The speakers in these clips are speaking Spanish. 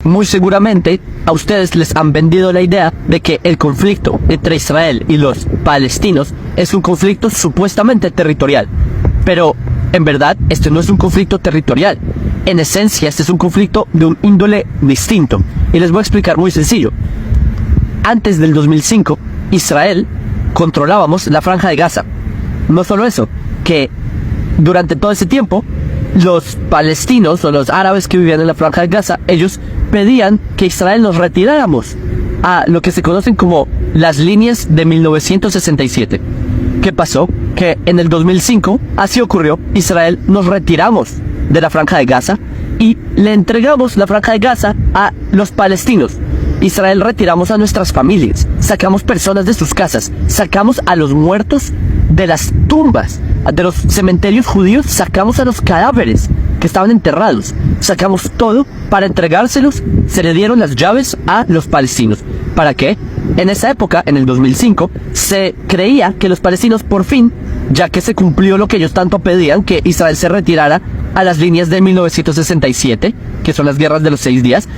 muy seguramente a ustedes les han vendido la idea de que el conflicto entre Israel y los palestinos es un conflicto supuestamente territorial. Pero en verdad este no es un conflicto territorial. En esencia este es un conflicto de un índole distinto. Y les voy a explicar muy sencillo. Antes del 2005, Israel controlábamos la Franja de Gaza. No solo eso, que durante todo ese tiempo los palestinos o los árabes que vivían en la Franja de Gaza, ellos pedían que Israel nos retiráramos a lo que se conocen como las líneas de 1967. ¿Qué pasó? Que en el 2005, así ocurrió, Israel nos retiramos de la Franja de Gaza y le entregamos la Franja de Gaza a los palestinos. Israel retiramos a nuestras familias, sacamos personas de sus casas, sacamos a los muertos de las tumbas, de los cementerios judíos, sacamos a los cadáveres que estaban enterrados, sacamos todo para entregárselos, se le dieron las llaves a los palestinos. ¿Para qué? En esa época, en el 2005, se creía que los palestinos por fin, ya que se cumplió lo que ellos tanto pedían, que Israel se retirara a las líneas de 1967, que son las guerras de los 6 días,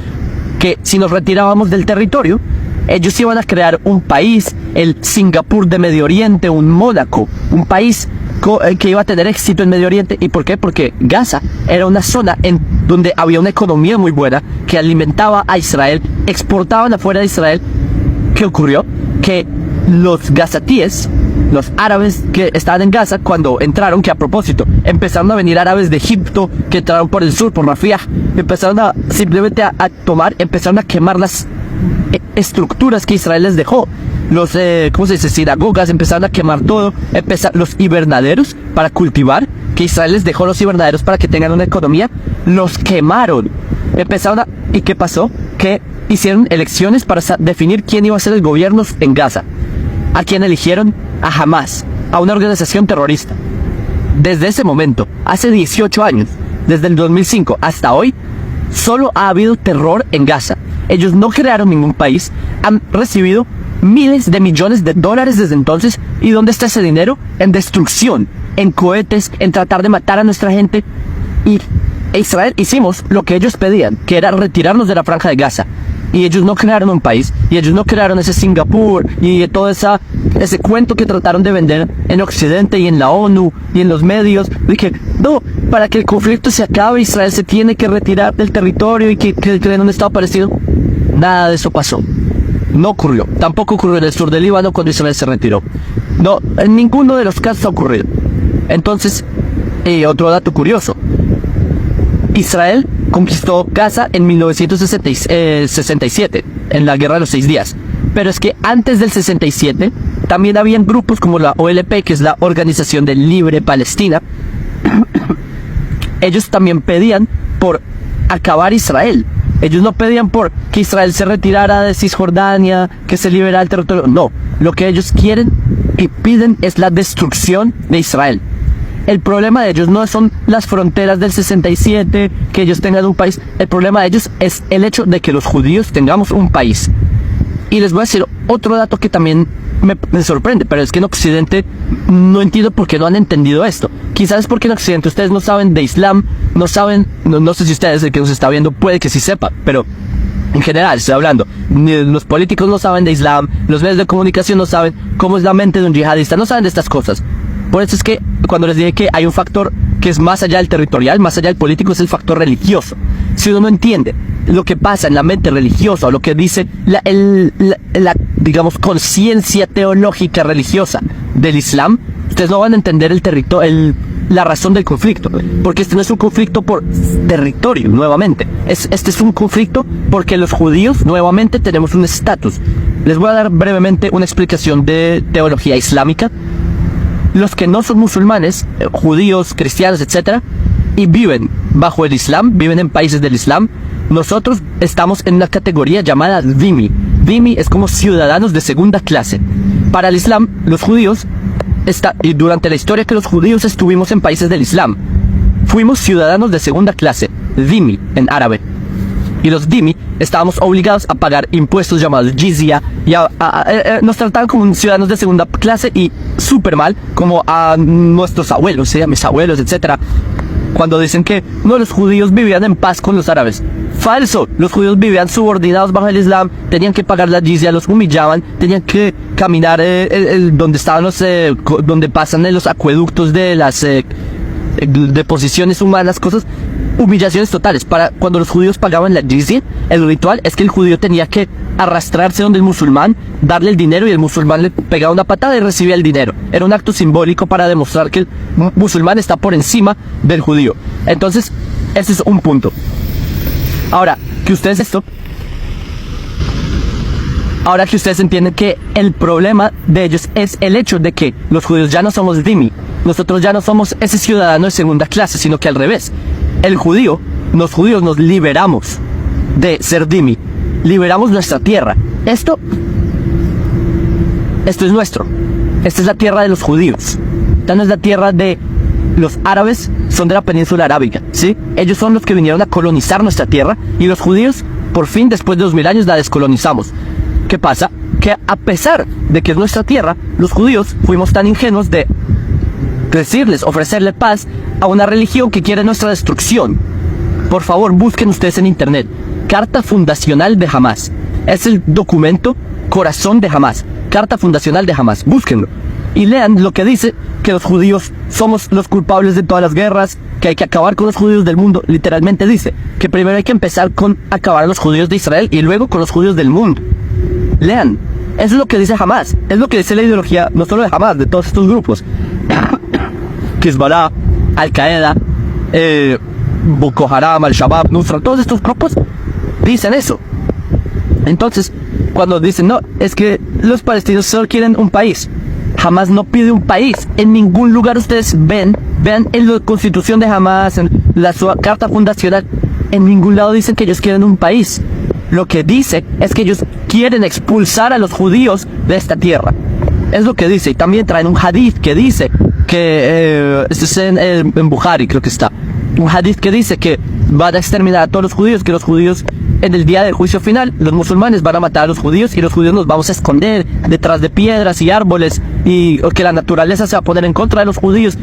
que si nos retirábamos del territorio, ellos iban a crear un país, el Singapur de Medio Oriente, un Mónaco, un país que iba a tener éxito en Medio Oriente. ¿Y por qué? Porque Gaza era una zona en donde había una economía muy buena que alimentaba a Israel, exportaban afuera de Israel. ¿Qué ocurrió? Que los gazatíes, los árabes que estaban en Gaza, cuando entraron, que a propósito, empezaron a venir árabes de Egipto, que entraron por el sur, por Rafah, empezaron a simplemente a empezaron a quemar las estructuras que Israel les dejó. Los, ¿cómo se dice? Sinagogas, empezaron a quemar todo, los invernaderos para cultivar, que Israel les dejó los invernaderos para que tengan una economía, los quemaron. ¿Y qué pasó? Que hicieron elecciones para definir quién iba a ser el gobierno en Gaza. ¿A quién eligieron? A Hamas, a una organización terrorista. Desde ese momento, hace 18 años, desde el 2005 hasta hoy, solo ha habido terror en Gaza. Ellos no crearon ningún país, han recibido miles de millones de dólares desde entonces. ¿Y dónde está ese dinero? En destrucción, en cohetes, en tratar de matar a nuestra gente. Y Israel hicimos lo que ellos pedían, que era retirarnos de la Franja de Gaza. Y ellos no crearon un país, y ellos no crearon ese Singapur, y todo ese cuento que trataron de vender en Occidente y en la ONU y en los medios. Dije, no, para que el conflicto se acabe, Israel se tiene que retirar del territorio y que creen un estado parecido. Nada de eso pasó. No ocurrió. Tampoco ocurrió en el sur del Líbano cuando Israel se retiró. No, en ninguno de los casos ha ocurrido. Entonces, otro dato curioso. Israel conquistó Gaza en 1967, en la Guerra de los 6 días. Pero es que antes del 67, también habían grupos como la OLP, que es la Organización de Libre Palestina. Ellos también pedían por acabar Israel. Ellos no pedían por que Israel se retirara de Cisjordania, que se liberara el territorio. No, lo que ellos quieren y piden es la destrucción de Israel. El problema de ellos no son las fronteras del 67, que ellos tengan un país. El problema de ellos es el hecho de que los judíos tengamos un país. Y les voy a decir otro dato que también me sorprende, pero es que en Occidente no entiendo por qué no han entendido esto. Quizás es porque en Occidente ustedes no saben de Islam, no saben, no sé si ustedes, el que nos está viendo, puede que sí sepa, pero en general estoy hablando, los políticos no saben de Islam, los medios de comunicación no saben cómo es la mente de un yihadista, no saben de estas cosas. Por eso es que cuando les dije que hay un factor que es más allá del territorial, más allá del político, es el factor religioso. Si uno no entiende lo que pasa en la mente religiosa, o lo que dice la digamos, conciencia teológica religiosa del Islam, ustedes no van a entender la razón del conflicto. Porque este no es un conflicto por territorio, nuevamente. Este es un conflicto porque los judíos, nuevamente, tenemos un estatus. Les voy a dar brevemente una explicación de teología islámica. Los que no son musulmanes, judíos, cristianos, etc., y viven bajo el Islam, viven en países del Islam, nosotros estamos en una categoría llamada dhimmi. Dhimmi es como ciudadanos de segunda clase. Para el Islam, los judíos, y durante la historia que los judíos estuvimos en países del Islam, fuimos ciudadanos de segunda clase, dhimmi en árabe. Y los dhimmi estábamos obligados a pagar impuestos llamados jizya, y nos trataban como ciudadanos de segunda clase y súper mal, como a nuestros abuelos, a mis abuelos, etc. cuando dicen que no, los judíos vivían en paz con los árabes. Falso, los judíos vivían subordinados bajo el Islam, tenían que pagar la jizya, los humillaban, tenían que caminar donde estaban donde pasan los acueductos de las deposiciones humanas, cosas, humillaciones totales. Cuando los judíos pagaban la jizya, el ritual es que el judío tenía que arrastrarse donde el musulmán, darle el dinero y el musulmán le pegaba una patada y recibía el dinero. Era un acto simbólico para demostrar que el musulmán está por encima del judío. Entonces, ese es un punto. Ahora que ustedes entienden que el problema de ellos es el hecho de que los judíos ya no somos dhimmi, nosotros ya no somos ese ciudadano de segunda clase, sino que al revés. Los judíos nos liberamos de ser dhimmi, liberamos nuestra tierra. Esto es nuestro. Esta es la tierra de los judíos. Esta no es la tierra de los árabes, son de la península arábiga, ¿sí? Ellos son los que vinieron a colonizar nuestra tierra y los judíos, por fin, después de 2000 años, la descolonizamos. ¿Qué pasa? Que a pesar de que es nuestra tierra, los judíos fuimos tan ingenuos de ofrecerle paz a una religión que quiere nuestra destrucción. Por favor, busquen ustedes en internet Carta Fundacional de Hamás. Es el documento corazón de Hamás, Carta Fundacional de Hamás. Búsquenlo y lean lo que dice, que los judíos somos los culpables de todas las guerras, que hay que acabar con los judíos del mundo. Literalmente dice que primero hay que empezar con acabar a los judíos de Israel y luego con los judíos del mundo. Lean, eso es lo que dice Hamás, es lo que dice la ideología no solo de Hamás, de todos estos grupos. Hezbollah, Al-Qaeda, Boko Haram, Al-Shabaab, Nusra, todos estos grupos dicen eso. Entonces, cuando dicen, no, es que los palestinos solo quieren un país, Hamás no pide un país. En ningún lugar ustedes vean en la constitución de Hamás, en la carta fundacional, en ningún lado dicen que ellos quieren un país. Lo que dice es que ellos quieren expulsar a los judíos de esta tierra. Es lo que dice. Y también traen un hadith que dice que, esto es en Bukhari, creo que está, un hadith que dice que van a exterminar a todos los judíos, que los judíos en el día del juicio final, los musulmanes van a matar a los judíos y los judíos nos vamos a esconder detrás de piedras y árboles y que la naturaleza se va a poner en contra de los judíos.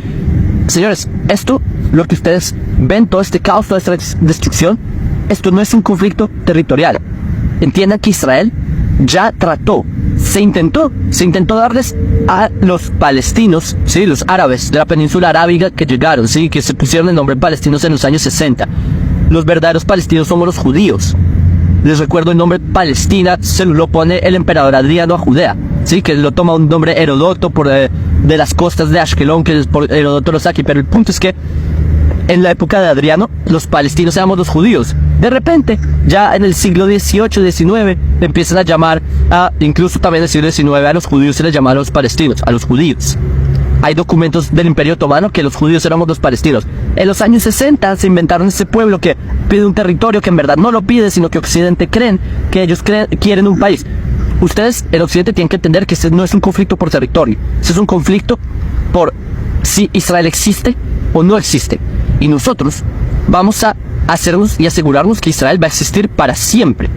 Señores, esto, lo que ustedes ven, todo este caos, toda esta destrucción, esto no es un conflicto territorial. Entiendan que Israel ya se intentó darles a los palestinos, sí, los árabes de la península arábiga que llegaron, sí, que se pusieron el nombre palestinos en los años 60. Los verdaderos palestinos somos los judíos. Les recuerdo, el nombre Palestina se lo pone el emperador Adriano a Judea, sí, que lo toma un nombre Heródoto de las costas de Ashkelon, que por Heródoto lo saca. Pero el punto es que en la época de Adriano, los palestinos éramos los judíos. De repente, ya en el siglo XVIII, XIX, empiezan a llamar incluso también en el siglo XIX, a los judíos se les llama a los palestinos, a los judíos. Hay documentos del Imperio Otomano que los judíos éramos los palestinos. En los años 60 se inventaron ese pueblo que pide un territorio que en verdad no lo pide, sino que Occidente creen que ellos quieren un país. Ustedes en Occidente tienen que entender que este no es un conflicto por territorio. Este es un conflicto por si Israel existe o no existe. Y nosotros vamos a hacernos y asegurarnos que Israel va a existir para siempre.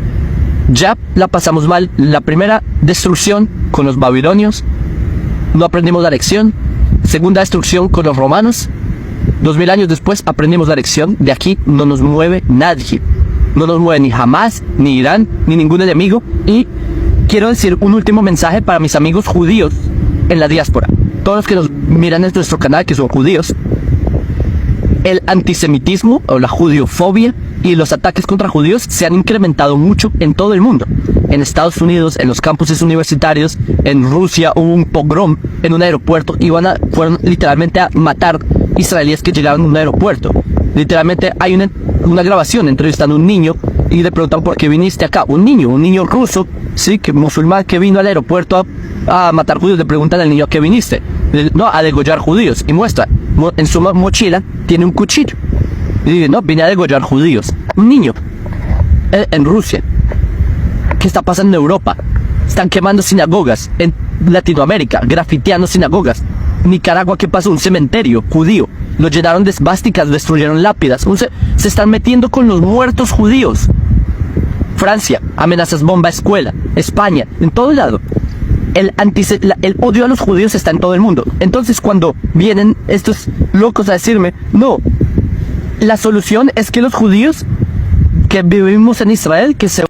Ya la pasamos mal. La primera destrucción con los babilonios, no aprendimos la lección. Segunda destrucción con los romanos. 2000 años después aprendimos la lección. De aquí no nos mueve nadie. No nos mueve ni Hamás, ni Irán, ni ningún enemigo. Y quiero decir un último mensaje para mis amigos judíos en la diáspora. Todos los que nos miran en nuestro canal que son judíos. El antisemitismo o la judiofobia y los ataques contra judíos se han incrementado mucho en todo el mundo. En Estados Unidos, en los campuses universitarios, en Rusia hubo un pogrom en un aeropuerto y fueron literalmente a matar israelíes que llegaron a un aeropuerto. Literalmente hay una grabación entrevistando a un niño y le preguntan por qué viniste acá. Un niño ruso, sí, que musulmán que vino al aeropuerto a matar judíos. Le preguntan al niño a qué viniste. No, a degollar judíos. Y muestra, en su mochila tiene un cuchillo. Y dice, no, vine a degollar judíos. Un niño. En Rusia. ¿Qué está pasando en Europa? Están quemando sinagogas. En Latinoamérica, grafiteando sinagogas. Nicaragua, ¿qué pasó? Un cementerio judío. Lo llenaron de esvásticas, destruyeron lápidas. Se están metiendo con los muertos judíos. Francia, amenazas bomba a escuela. España, en todo lado. El odio a los judíos está en todo el mundo. Entonces cuando vienen estos locos a decirme, no, La solución es que los judíos que vivimos en Israel, que se